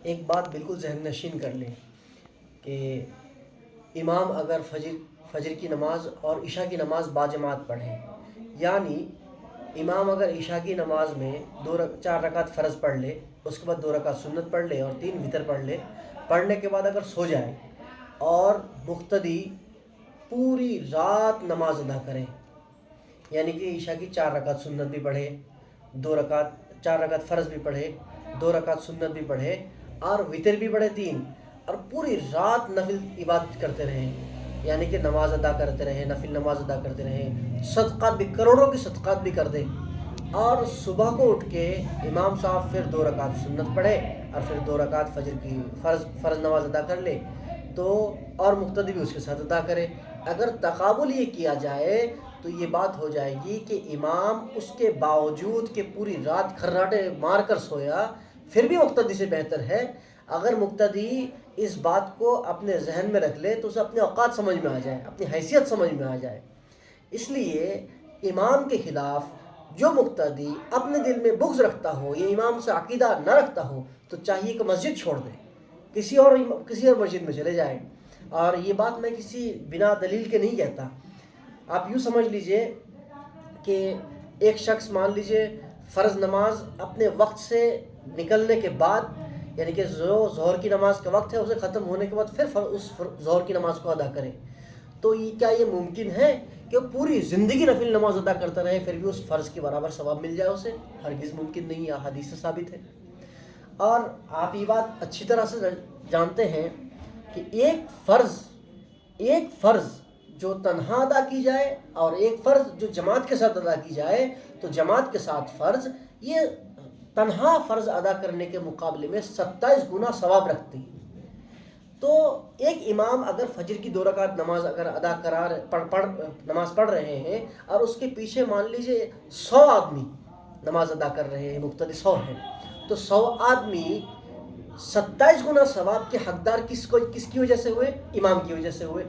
ایک بات بالکل ذہن نشین کر لیں کہ امام اگر فجر کی نماز اور عشاء کی نماز باجماعت پڑھیں، یعنی امام اگر عشاء کی نماز میں 4 رکعت فرض پڑھ لے، اس کے بعد 2 رکعت سنت پڑھ لے اور 3 وتر پڑھ لے، پڑھنے کے بعد اگر سو جائے اور مقتدی پوری رات نماز ادا کریں، یعنی کہ عشاء کی 4 رکعت سنت بھی پڑھے، 4 رکعت فرض بھی پڑھے، 2 رکعت سنت بھی پڑھے اور وتر بھی پڑھے 3، اور پوری رات نفل عبادت کرتے رہیں، یعنی کہ نماز ادا کرتے رہیں، نفل نماز ادا کرتے رہیں، صدقات بھی کروڑوں کی صدقات بھی کر دیں، اور صبح کو اٹھ کے امام صاحب پھر 2 رکعت سنت پڑھے اور پھر 2 رکعت فجر کی فرض نماز ادا کر لے تو، اور مقتدی بھی اس کے ساتھ ادا کرے۔ اگر تقابل یہ کیا جائے تو یہ بات ہو جائے گی کہ امام اس کے باوجود کہ پوری رات کھرراٹے مار کر سویا پھر بھی مقتدی سے بہتر ہے۔ اگر مقتدی اس بات کو اپنے ذہن میں رکھ لے تو اسے اپنے اوقات سمجھ میں آ جائے، اپنی حیثیت سمجھ میں آ جائے۔ اس لیے امام کے خلاف جو مقتدی اپنے دل میں بغض رکھتا ہو یا امام سے عقیدہ نہ رکھتا ہو تو چاہیے کہ مسجد چھوڑ دے، کسی اور مسجد میں چلے جائیں۔ اور یہ بات میں کسی بنا دلیل کے نہیں کہتا۔ آپ یوں سمجھ لیجئے کہ ایک شخص مان لیجئے فرض نماز اپنے وقت سے نکلنے کے بعد، یعنی کہ جو ظہر کی نماز کا وقت ہے اسے ختم ہونے کے بعد پھر اس ظہر کی نماز کو ادا کرے، تو کیا یہ ممکن ہے کہ وہ پوری زندگی نفل نماز ادا کرتا رہے پھر بھی اس فرض کے برابر ثواب مل جائے اسے؟ ہرگز ممکن نہیں، یہ حدیث سے ثابت ہے۔ اور آپ یہ بات اچھی طرح سے جانتے ہیں کہ ایک فرض جو تنہا ادا کی جائے اور ایک فرض جو جماعت کے ساتھ ادا کی جائے تو جماعت کے ساتھ فرض یہ تنہا فرض ادا کرنے کے مقابلے میں 27 گنا ثواب رکھتی ہے۔ تو ایک امام اگر فجر کی 2 رکعت نماز اگر نماز پڑھ رہے ہیں اور اس کے پیچھے مان لیجئے 100 آدمی نماز ادا کر رہے ہیں، مقتدی 100 ہیں، تو 100 آدمی 27 گنا ثواب کے حقدار کس کی وجہ سے ہوئے؟ امام کی وجہ سے ہوئے۔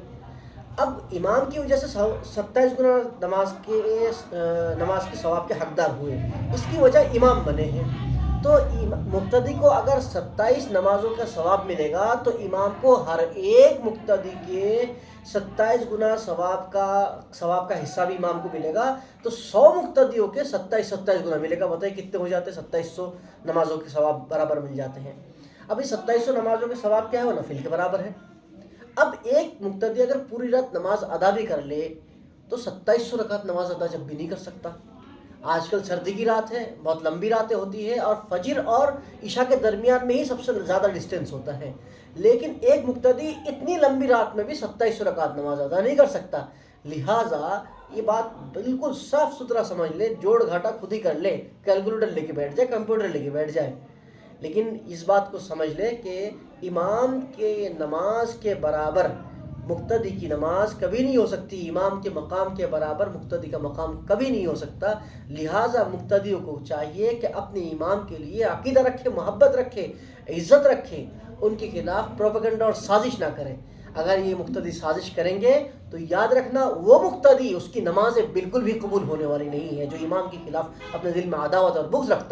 اب امام کی وجہ سے 27 گنا نماز کے ثواب کے حقدار ہوئے، اس کی وجہ امام بنے ہیں۔ تو مقتدی کو اگر 27 نمازوں کا ثواب ملے گا تو امام کو ہر ایک مقتدی کے 27 گنا ثواب کا حصہ بھی امام کو ملے گا، تو 100 مقتدیوں کے 27 گنا ملے گا۔ بتائیے کتنے ہو جاتے ہیں؟ 2700 نمازوں کے ثواب برابر مل جاتے ہیں۔ اب یہ 2700 نمازوں کے ثواب کیا ہے؟ وہ نفل کے برابر ہے۔ اب ایک مقتدی اگر پوری رات نماز ادا بھی کر لے تو 2700 رکعت نماز ادا جب بھی نہیں کر سکتا۔ آج کل سردی کی رات ہے، بہت لمبی راتیں ہوتی ہیں اور فجر اور عشاء کے درمیان میں ہی سب سے زیادہ ڈسٹینس ہوتا ہے، لیکن ایک مقتدی اتنی لمبی رات میں بھی 2700 رکعت نماز ادا نہیں کر سکتا۔ لہٰذا یہ بات بالکل صاف ستھرا سمجھ لے، جوڑ گھاٹا خود ہی کر لے، کیلکولیٹر لے کے بیٹھ جائے، کمپیوٹر لے کے بیٹھ جائے، لیکن اس بات کو سمجھ لے کہ امام کے نماز کے برابر مقتدی کی نماز کبھی نہیں ہو سکتی، امام کے مقام کے برابر مقتدی کا مقام کبھی نہیں ہو سکتا۔ لہٰذا مقتدیوں کو چاہیے کہ اپنے امام کے لیے عقیدہ رکھے، محبت رکھے، عزت رکھے، ان کے خلاف پروپیگنڈا اور سازش نہ کریں۔ اگر یہ مقتدی سازش کریں گے تو یاد رکھنا وہ مقتدی اس کی نمازیں بالکل بھی قبول ہونے والی نہیں ہے جو امام کے خلاف اپنے دل میں عداوت اور بغض رکھتا